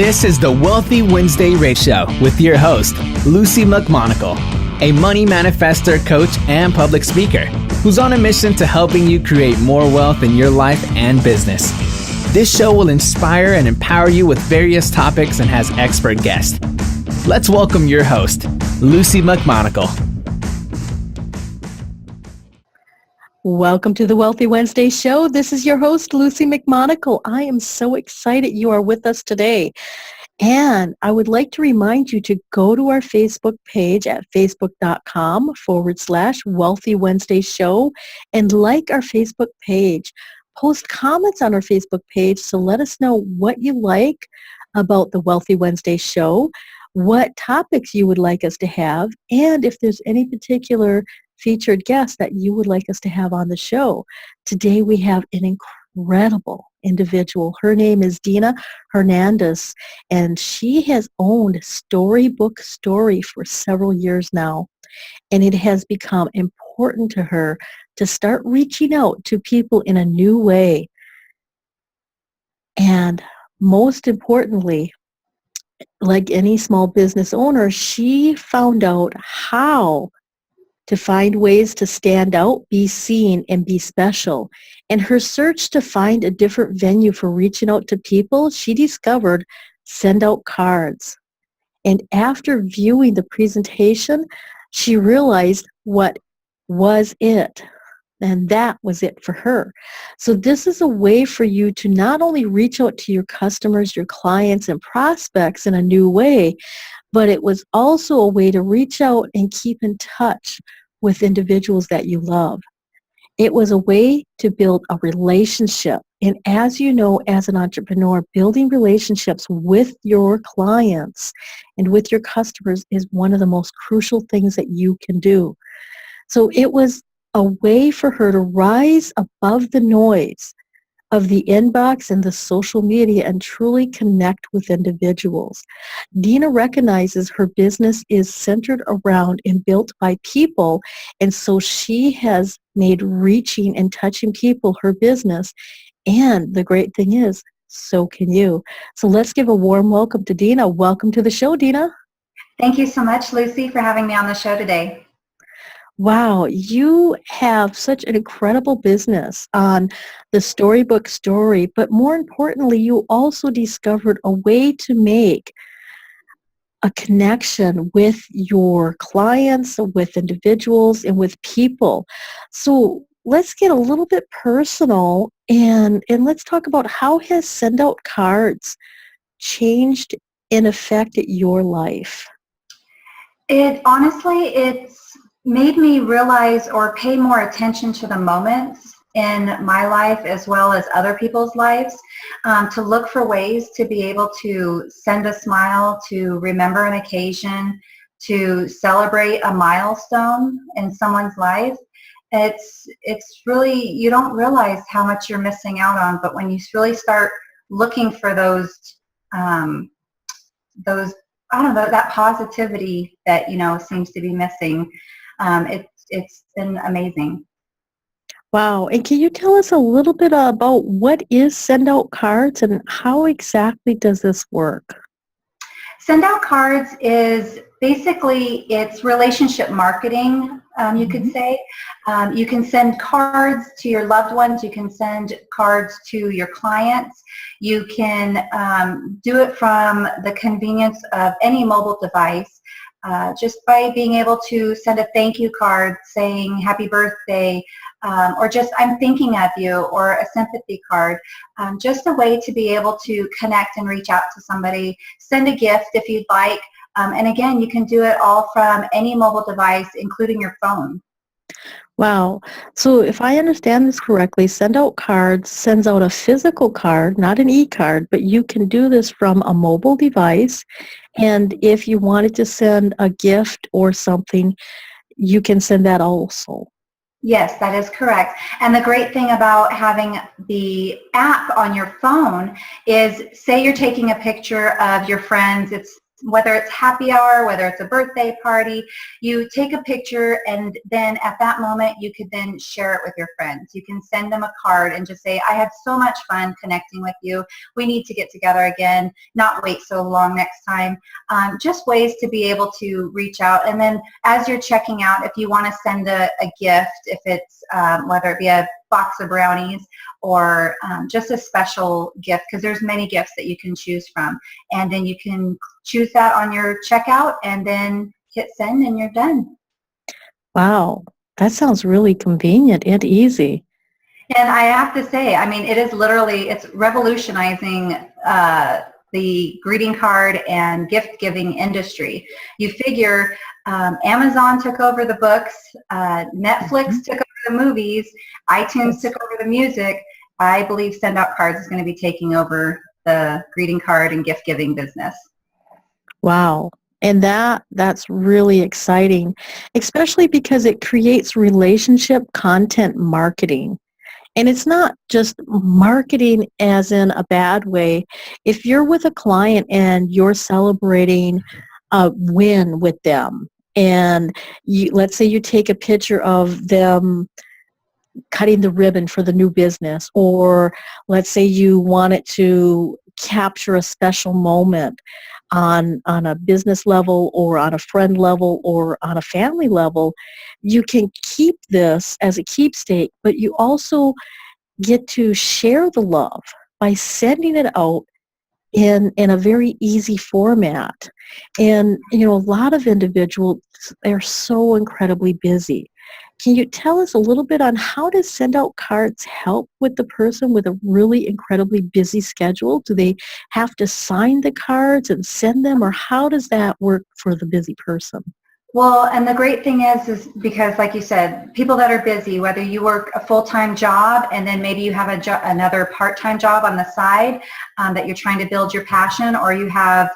This is the Wealthy Wednesday Ratio with your host, Lucy McMonagle, a money manifestor, coach, and public speaker who's on a mission to helping you create more wealth in your life and business. This show will inspire and empower you with various topics and has expert guests. Let's welcome your host, Lucy McMonagle. Welcome to the Wealthy Wednesday show. This is your host, Lucy McMonagle. I am so excited you are with us today. And I would like to remind you to go to our Facebook page at facebook.com/Wealthy Wednesday show and like our Facebook page. Post comments on our Facebook page, so let us know what you like about the Wealthy Wednesday show, what topics you would like us to have, and if there's any particular featured guest that you would like us to have on the show. Today we have an incredible individual. Her name is Dena Hernandez, and she has owned StoryBook for several years now. And it has become important to her to start reaching out to people in a new way. And most importantly, like any small business owner, she found out how to find ways to stand out, be seen, and be special. In her search to find a different venue for reaching out to people, she discovered Send Out Cards. And after viewing the presentation, she realized what was it. And that was it for her. So this is a way for you to not only reach out to your customers, your clients, and prospects in a new way, but it was also a way to reach out and keep in touch with individuals that you love. It was a way to build a relationship. And as you know, as an entrepreneur, building relationships with your clients and with your customers is one of the most crucial things that you can do. So it was a way for her to rise above the noise of the inbox and the social media and truly connect with individuals. Dena recognizes her business is centered around and built by people, and so she has made reaching and touching people her business. And the great thing is, so can you. So let's give a warm welcome to Dena. Welcome to the show, Dena. Thank you so much, Lucy, for having me on the show today. Wow, you have such an incredible business on the StoryBook story, but more importantly, you also discovered a way to make a connection with your clients, with individuals, and with people. So let's get a little bit personal and let's talk about how has Send Out Cards changed and affected your life? It's made me realize or pay more attention to the moments in my life as well as other people's lives, to look for ways to be able to send a smile, to remember an occasion, to celebrate a milestone in someone's life. It's really, you don't realize how much you're missing out on, but when you really start looking for those I don't know, that positivity that, seems to be missing, it's been amazing. Wow. And can you tell us a little bit about what is Send Out Cards and how exactly does this work? Send Out Cards is basically, it's relationship marketing, you could say. You can send cards to your loved ones. You can send cards to your clients. You can do it from the convenience of any mobile device. Just by being able to send a thank you card saying happy birthday, or just I'm thinking of you, or a sympathy card. Just a way to be able to connect and reach out to somebody. Send a gift if you'd like. And again, you can do it all from any mobile device, including your phone. Wow. So if I understand this correctly, Send Out Cards sends out a physical card, not an e-card, but you can do this from a mobile device. And if you wanted to send a gift or something, you can send that also. Yes, that is correct. And the great thing about having the app on your phone is, say you're taking a picture of your friends, it's whether it's happy hour, whether it's a birthday party, you take a picture, and then at that moment you could then share it with your friends. You can send them a card and just say, I had so much fun connecting with you. We need to get together again, not wait so long next time. Just ways to be able to reach out. And then as you're checking out, if you want to send a gift, if it's whether it be a box of brownies or just a special gift, because there's many gifts that you can choose from, and then you can choose that on your checkout and then hit send and you're done. Wow, that sounds really convenient and easy. And I have to say, I mean, it is literally, it's revolutionizing the greeting card and gift giving industry. You figure Amazon took over the books, Netflix took over the movies, iTunes took over the music. I believe Send Out Cards is going to be taking over the greeting card and gift giving business. Wow. And that's really exciting, especially because it creates relationship content marketing. And it's not just marketing as in a bad way. If you're with a client and you're celebrating a win with them, and let's say you take a picture of them cutting the ribbon for the new business, or let's say you wanted to capture a special moment on a business level or on a friend level or on a family level, you can keep this as a keepsake, but you also get to share the love by sending it out in a very easy format. And, you know, a lot of individuals, they're so incredibly busy. Can you tell us a little bit on how does Send Out Cards help with the person with a really incredibly busy schedule? Do they have to sign the cards and send them, or how does that work for the busy person? Well, and the great thing is because, like you said, people that are busy, whether you work a full-time job and then maybe you have another part-time job on the side that you're trying to build your passion, or you have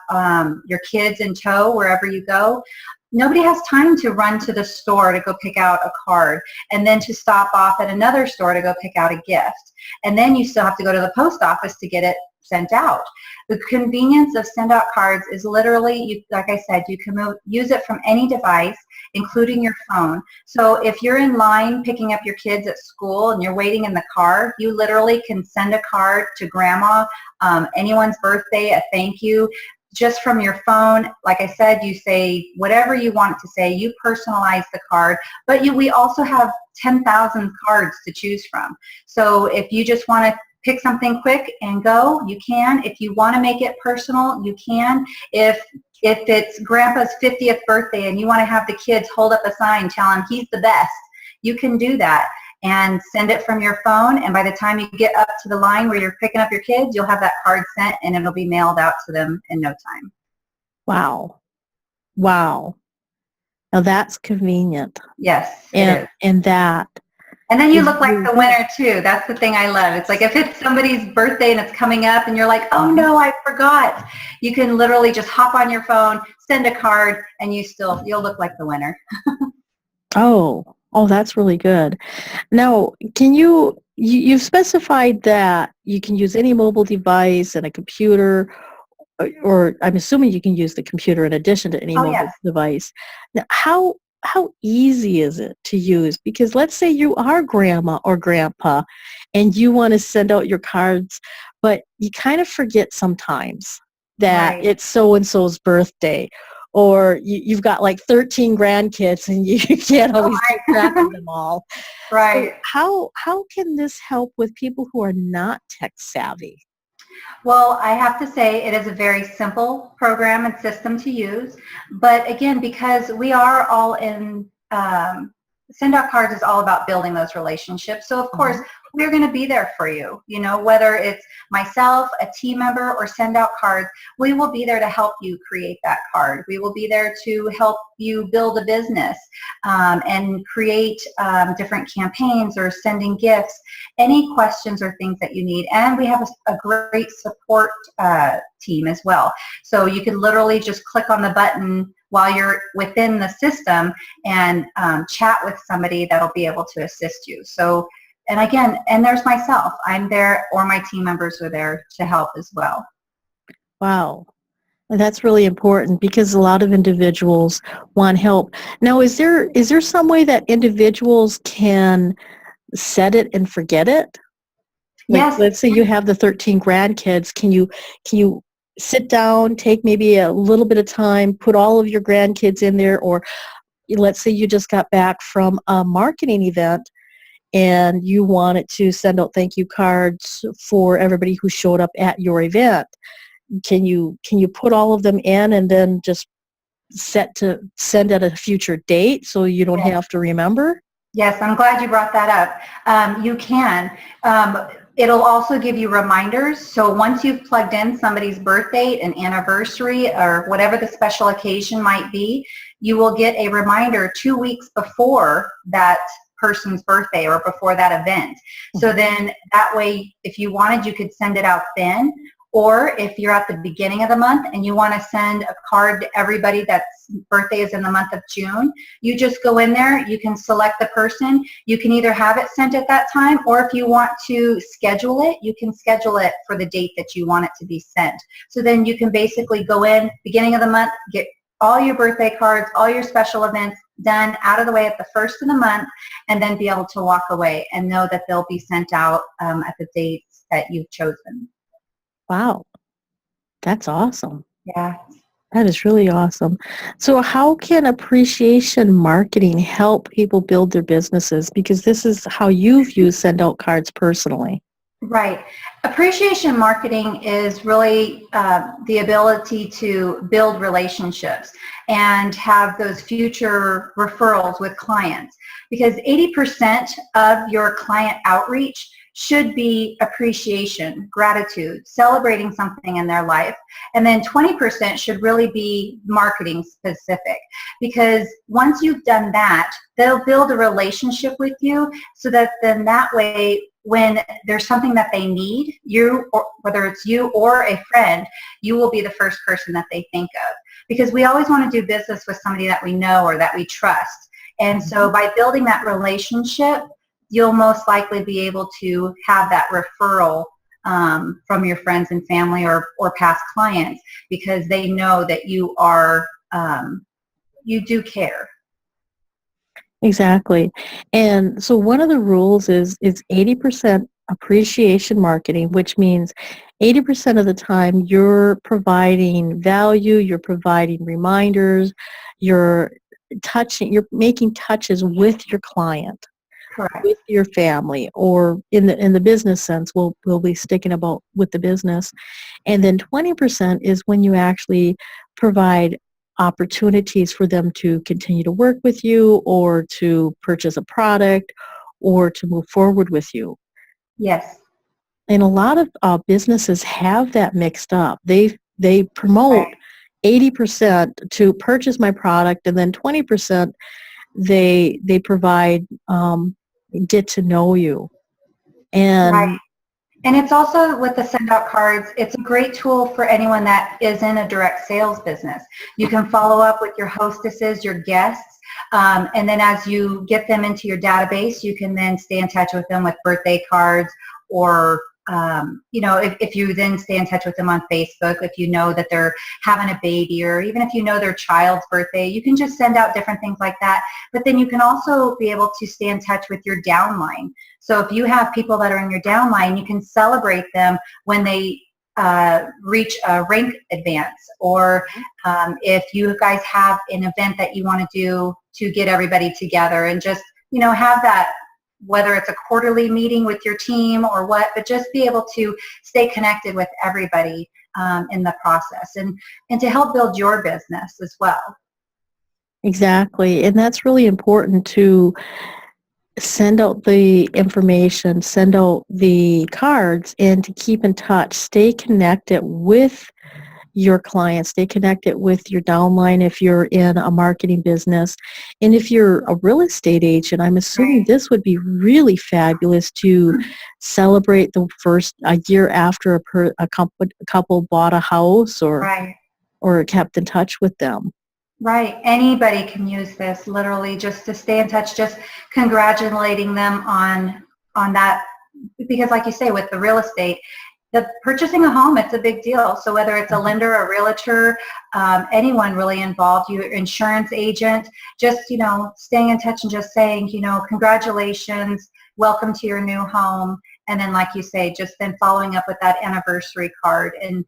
your kids in tow wherever you go, nobody has time to run to the store to go pick out a card and then to stop off at another store to go pick out a gift. And then you still have to go to the post office to get it sent out. The convenience of Send Out Cards is literally, like I said, you can use it from any device, including your phone. So if you're in line picking up your kids at school and you're waiting in the car, you literally can send a card to grandma, anyone's birthday, a thank you, just from your phone. Like I said, you say whatever you want to say, you personalize the card, but we also have 10,000 cards to choose from. So if you just want to pick something quick and go, you can. If you want to make it personal, you can. If it's grandpa's 50th birthday and you want to have the kids hold up a sign telling him he's the best, you can do that and send it from your phone, and by the time you get up to the line where you're picking up your kids, you'll have that card sent and it'll be mailed out to them in no time. Wow. Wow. Now that's convenient. Yes, it is. And then you look like the winner too. That's the thing I love. It's like if it's somebody's birthday and it's coming up and you're like, oh no, I forgot. You can literally just hop on your phone, send a card, and you'll look like the winner. Oh, that's really good. Now, you've specified that you can use any mobile device and a computer, or I'm assuming you can use the computer in addition to any mobile device. Now, how easy is it to use? Because let's say you are grandma or grandpa and you want to send out your cards, but you kind of forget sometimes that it's so-and-so's birthday, or you've got like 13 grandkids and you can't always keep track of them all. Right. So how can this help with people who are not tech savvy? Well, I have to say it is a very simple program and system to use. But again, because we are all in, Send Out Cards is all about building those relationships. So of course, we're going to be there for you. You know, whether it's myself, a team member, or Send Out Cards, we will be there to help you create that card. We will be there to help you build a business and create different campaigns or sending gifts, any questions or things that you need. And we have a great support team as well. So you can literally just click on the button while you're within the system and chat with somebody that'll be able to assist you. So, and again, and there's myself. I'm there, or my team members are there to help as well. Wow. And that's really important because a lot of individuals want help. Now, is there some way that individuals can set it and forget it? Like, Yes. let's say you have the 13 grandkids. Can you sit down, take maybe a little bit of time, put all of your grandkids in there, or let's say you just got back from a marketing event and you wanted to send out thank you cards for everybody who showed up at your event. Can you put all of them in and then just set to send at a future date so you don't have to remember? Yes, I'm glad you brought that up. You can. It'll also give you reminders. So once you've plugged in somebody's birth date, an anniversary, or whatever the special occasion might be, you will get a reminder 2 weeks before that person's birthday or before that event. So then that way, if you wanted, you could send it out then. Or if you're at the beginning of the month and you want to send a card to everybody that's birthday is in the month of June, you just go in there, you can select the person, you can either have it sent at that time, or if you want to schedule it, you can schedule it for the date that you want it to be sent. So then you can basically go in, beginning of the month, get all your birthday cards, all your special events done out of the way at the first of the month, and then be able to walk away and know that they'll be sent out at the dates that you've chosen. Wow, that's awesome. Yeah. That is really awesome. So how can appreciation marketing help people build their businesses? Because this is how you've used send out cards personally. Right. Appreciation marketing is really the ability to build relationships and have those future referrals with clients, because 80% of your client outreach should be appreciation, gratitude, celebrating something in their life. And then 20% should really be marketing specific, because once you've done that, they'll build a relationship with you so that then that way, when there's something that they need, you, or whether it's you or a friend, you will be the first person that they think of. Because we always want to do business with somebody that we know or that we trust. And so by building that relationship, you'll most likely be able to have that referral from your friends and family or past clients, because they know that you are, you do care. Exactly. And so one of the rules is 80% appreciation marketing, which means 80% of the time you're providing value, you're providing reminders, you're making touches with your client, Correct. with your family, or in the business sense, we'll be sticking about with the business. And then 20% is when you actually provide opportunities for them to continue to work with you, or to purchase a product, or to move forward with you. Yes. And a lot of businesses have that mixed up. They promote Right. 80% to purchase my product, and then 20% they provide get to know you. Right. And And it's also with the send out cards, it's a great tool for anyone that is in a direct sales business. You can follow up with your hostesses, your guests, and then as you get them into your database, you can then stay in touch with them with birthday cards, or if you then stay in touch with them on Facebook, if you know that they're having a baby, or even if you know their child's birthday, you can just send out different things like that. But then you can also be able to stay in touch with your downline. So if you have people that are in your downline, you can celebrate them when they reach a rank advance, or if you guys have an event that you want to do to get everybody together, and just have that, whether it's a quarterly meeting with your team or what, but just be able to stay connected with everybody in the process, and to help build your business as well. exactly. And that's really important, to send out the information, send out the cards, and to keep in touch, stay connected with your clients, stay connected with your downline if you're in a marketing business. And if you're a real estate agent, I'm assuming Right. this would be really fabulous to celebrate the first a year after a couple bought a house, Right. or kept in touch with them. Right. Anybody can use this, literally, just to stay in touch, just congratulating them on that. Because like you say, with the real estate, purchasing a home, it's a big deal. So whether it's a lender, a realtor, anyone really involved, your insurance agent, just, staying in touch and just saying, congratulations, welcome to your new home. And then, like you say, just then following up with that anniversary card. And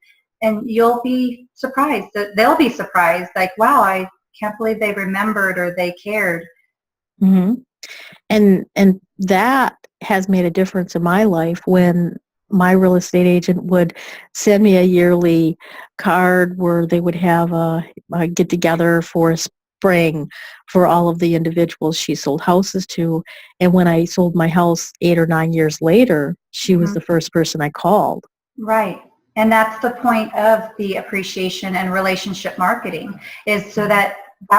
you'll be surprised. They'll be surprised. Like, wow, I can't believe they remembered or they cared. Mm-hmm. And that has made a difference in my life when my real estate agent would send me a yearly card where they would have a get together for spring for all of the individuals she sold houses to. And when I sold my house 8 or 9 years later, she was the first person I called. Right. And that's the point of the appreciation and relationship marketing, is so that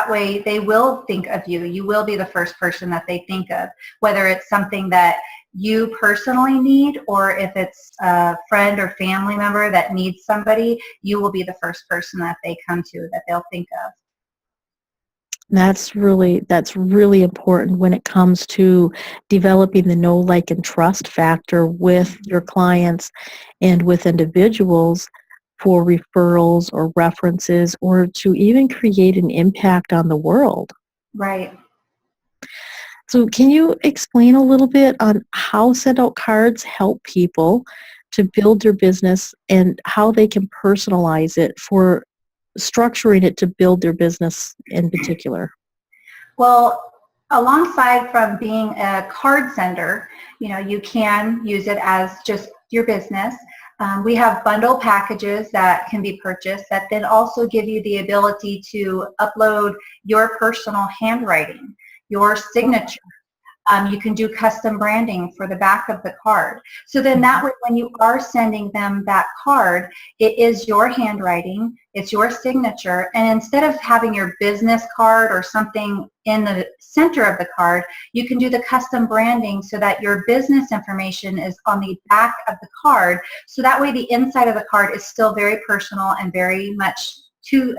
way they will think of you. You will be the first person that they think of, whether it's something that you personally need, or if it's a friend or family member that needs somebody, you will be the first person that they come to, that they'll think of. That's really important when it comes to developing the know, like, and trust factor with your clients and with individuals for referrals or references, or to even create an impact on the world. Right. So can you explain a little bit on how send out cards help people to build their business and how they can personalize it for structuring it to build their business in particular? Well, alongside from being a card sender, you can use it as just your business. We have bundle packages that can be purchased that then also give you the ability to upload your personal handwriting, your signature. You can do custom branding for the back of the card. So then that way, when you are sending them that card, it is your handwriting, it's your signature, and instead of having your business card or something in the center of the card, you can do the custom branding so that your business information is on the back of the card. So that way the inside of the card is still very personal and very much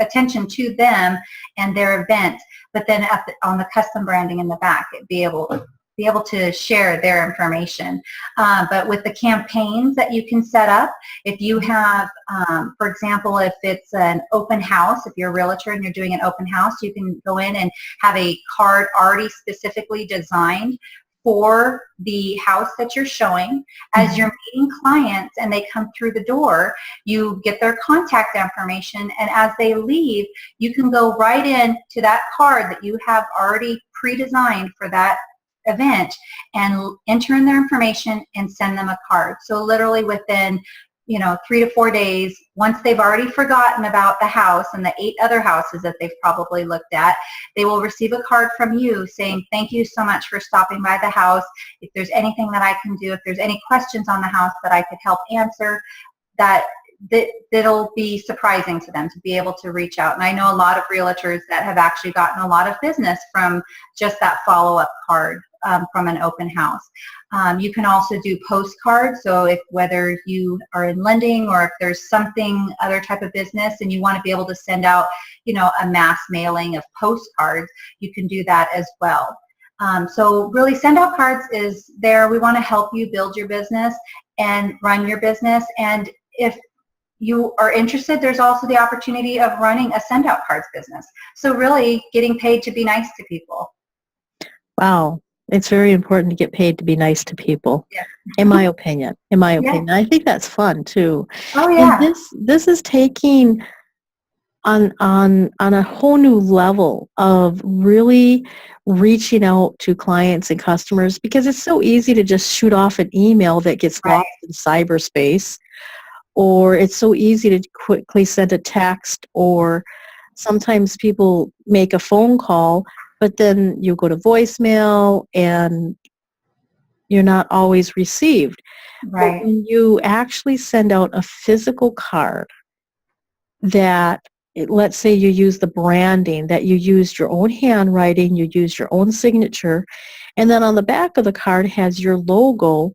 attention to them and their event, but then on the custom branding in the back, it'd be able to share their information. But with the campaigns that you can set up, if you have, for example, if it's an open house, if you're a realtor and you're doing an open house, you can go in and have a card already specifically designed for the house that you're showing. As you're meeting clients and they come through the door, you get their contact information, and as they leave, you can go right in to that card that you have already pre-designed for that event and enter in their information and send them a card. So literally within 3 to 4 days, once they've already forgotten about the house and the 8 other houses that they've probably looked at, they will receive a card from you saying, thank you so much for stopping by the house. If there's anything that I can do, if there's any questions on the house that I could help answer, that'll be surprising to them to be able to reach out. And I know a lot of realtors that have actually gotten a lot of business from just that follow-up card from an open house. You can also do postcards. So whether you are in lending or if there's something other type of business and you want to be able to send out, a mass mailing of postcards, you can do that as well. So really, send out cards is there. We want to help you build your business and run your business. And if you are interested, there's also the opportunity of running a send out cards business. So really getting paid to be nice to people. Wow. It's very important to get paid to be nice to people, Yeah. in my opinion. I think that's fun too. Oh yeah. And this is taking on a whole new level of really reaching out to clients and customers, because it's so easy to just shoot off an email that gets lost in cyberspace, or it's so easy to quickly send a text, or sometimes people make a phone call, but then you go to voicemail and you're not always received. Right. But when you actually send out a physical card that, let's say you use the branding, that you used your own handwriting, you used your own signature, and then on the back of the card has your logo,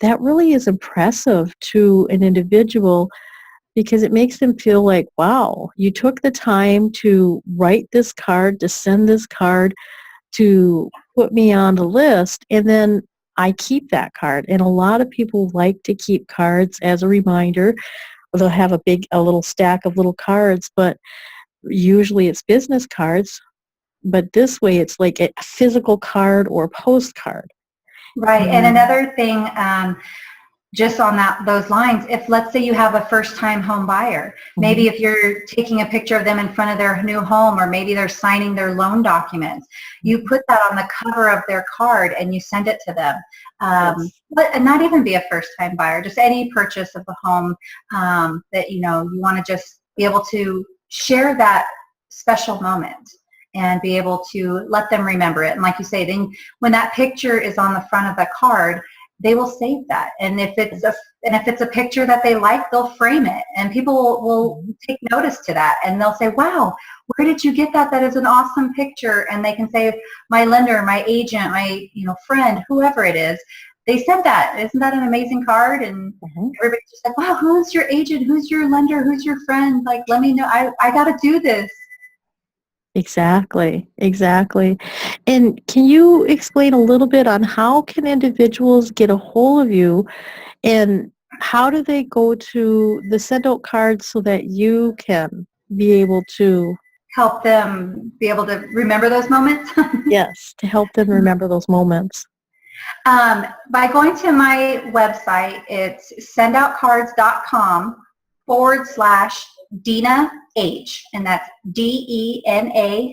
that really is impressive to an individual, because it makes them feel like, wow, you took the time to write this card, to send this card, to put me on the list, and then I keep that card. And a lot of people like to keep cards as a reminder. They'll have a little stack of little cards, but usually it's business cards. But this way it's like a physical card or postcard. Right. And another thing, just on those lines, if let's say you have a first-time home buyer, maybe if you're taking a picture of them in front of their new home, or maybe they're signing their loan documents, you put that on the cover of their card and you send it to them. But not even be a first-time buyer, just any purchase of the home that you want to just be able to share that special moment and be able to let them remember it. And like you say, then when that picture is on the front of the card, they will save that. And if it's a picture that they like, they'll frame it, and people will take notice to that, and they'll say, wow, where did you get that? That is an awesome picture. And they can say, my lender, my agent, my friend, whoever it is, they sent that. Isn't that an amazing card? And everybody's just like, wow, who's your agent? Who's your lender? Who's your friend? Like, let me know. I got to do this. Exactly. And can you explain a little bit on how can individuals get a hold of you, and how do they go to the send out cards so that you can be able to help them be able to remember those moments? Yes, to help them remember those moments. By going to my website, it's sendoutcards.com/Dena H, and that's DENAH.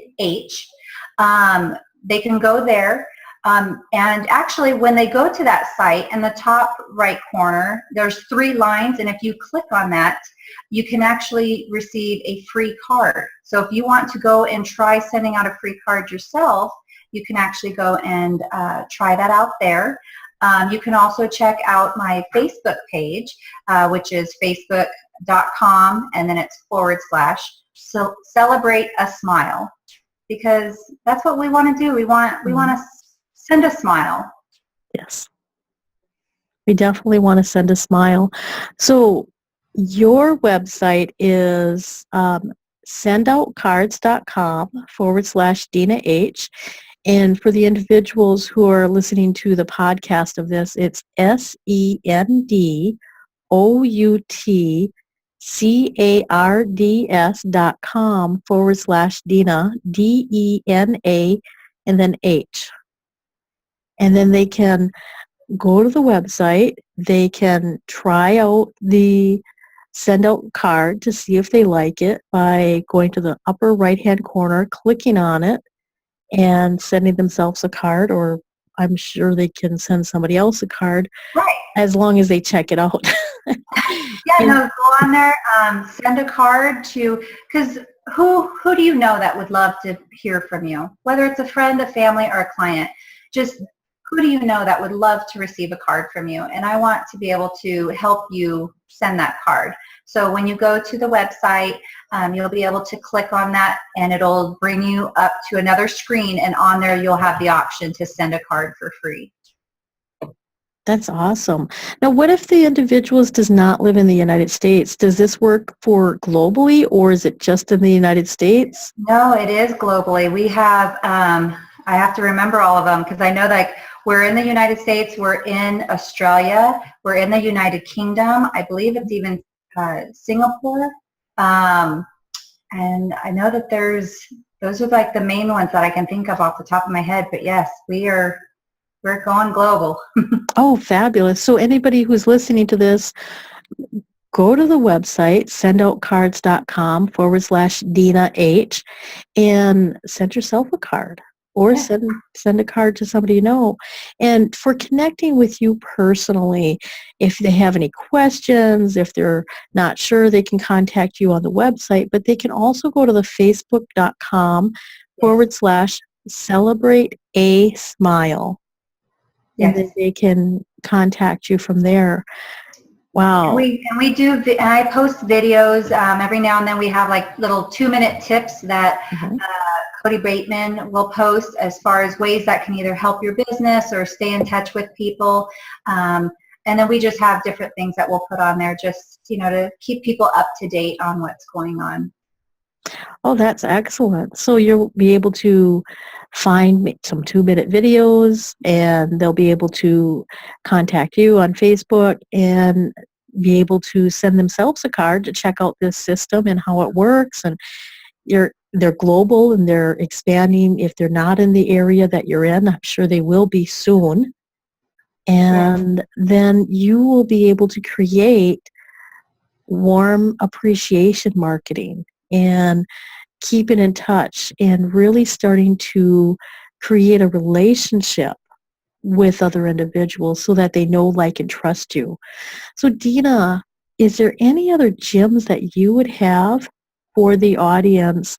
They can go there. And actually, when they go to that site, in the top right corner, there's 3 lines, and if you click on that, you can actually receive a free card. So if you want to go and try sending out a free card yourself, you can actually go and try that out there. You can also check out my Facebook page, which is facebook.com, and then it's / celebrate a smile, because that's what we want to do. We want to send a smile. Yes. We definitely want to send a smile. So your website is sendoutcards.com / Dena H. And for the individuals who are listening to the podcast of this, it's sendoutcards.com / Dena, DENA, and then H. And then they can go to the website. They can try out the send out card to see if they like it by going to the upper right-hand corner, clicking on it, and sending themselves a card, or I'm sure they can send somebody else a card, right, as long as they check it out. Go on there, send a card to, because who do you know that would love to hear from you? Whether it's a friend, a family, or a client, just who do you know that would love to receive a card from you? And I want to be able to help you send that card. So when you go to the website, you'll be able to click on that, and it'll bring you up to another screen, and on there you'll have the option to send a card for free. That's awesome. Now, what if the individual does not live in the United States? Does this work for globally, or is it just in the United States? No, it is globally. We have, I have to remember all of them, because I know that we're in the United States, we're in Australia, we're in the United Kingdom. I believe it's even Singapore. And I know that those are like the main ones that I can think of off the top of my head. But yes, we're going global. Oh, fabulous. So anybody who's listening to this, go to the website, sendoutcards.com / Dena H, and send yourself a card, or send a card to somebody you know. And for connecting with you personally, if they have any questions, if they're not sure, they can contact you on the website, but they can also go to the facebook.com / celebrate a smile. Yes. And then they can contact you from there. Wow. And we do, and I post videos every now and then. We have like little 2-minute tips that Cody Bateman will post, as far as ways that can either help your business or stay in touch with people. And then we just have different things that we'll put on there, just to keep people up to date on what's going on. Oh, that's excellent. So you'll be able to find some 2-minute videos, and they'll be able to contact you on Facebook and be able to send themselves a card to check out this system and how it works. And they're global and they're expanding. If they're not in the area that you're in, I'm sure they will be soon. And then you will be able to create warm appreciation marketing and keeping in touch and really starting to create a relationship with other individuals so that they know, like, and trust you. So Dena, is there any other gems that you would have for the audience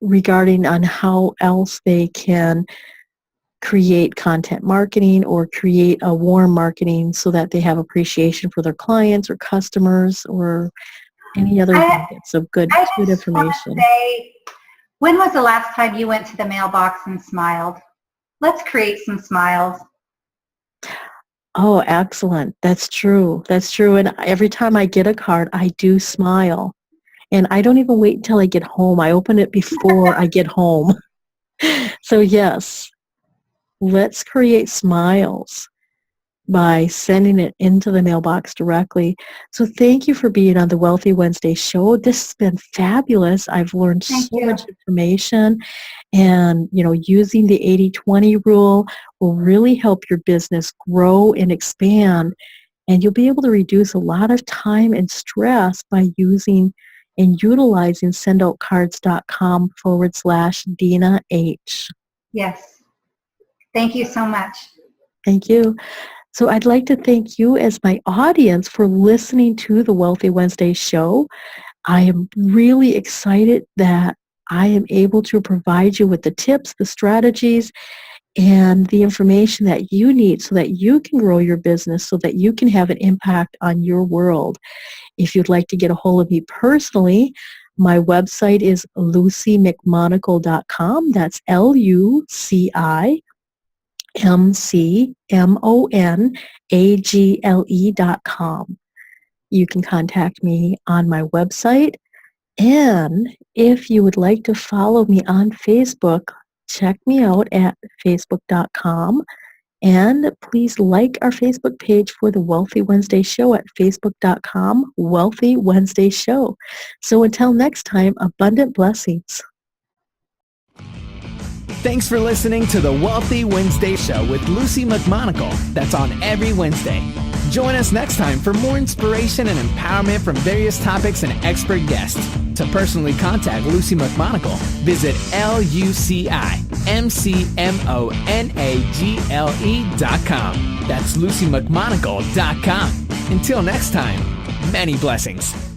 regarding how else they can create content marketing or create a warm marketing so that they have appreciation for their clients or customers, or any other nuggets of good information? Say, when was the last time you went to the mailbox and smiled? Let's create some smiles. Oh, excellent. That's true. That's true. And every time I get a card, I do smile. And I don't even wait until I get home. I open it before I get home. So yes, let's create smiles by sending it into the mailbox directly. So thank you for being on the Wealthy Wednesday show. This has been fabulous. I've learned so much information, and using the 80-20 rule will really help your business grow and expand, and you'll be able to reduce a lot of time and stress by using and utilizing sendoutcards.com/Dena H. Yes. Thank you so much. Thank you. So I'd like to thank you as my audience for listening to the Wealthy Wednesday show. I am really excited that I am able to provide you with the tips, the strategies, and the information that you need so that you can grow your business, so that you can have an impact on your world. If you'd like to get a hold of me personally, my website is lucymcmonagle.com. That's LucyMcmonagle.com. You can contact me on my website. And if you would like to follow me on Facebook, check me out at facebook.com. And please like our Facebook page for the Wealthy Wednesday Show at facebook.com, Wealthy Wednesday Show. So until next time, abundant blessings. Thanks for listening to the Wealthy Wednesday Show with Lucy McMonagle. That's on every Wednesday. Join us next time for more inspiration and empowerment from various topics and expert guests. To personally contact Lucy McMonagle, visit LucyMcMonagle.com. That's LucyMcMonagle.com. Until next time, many blessings.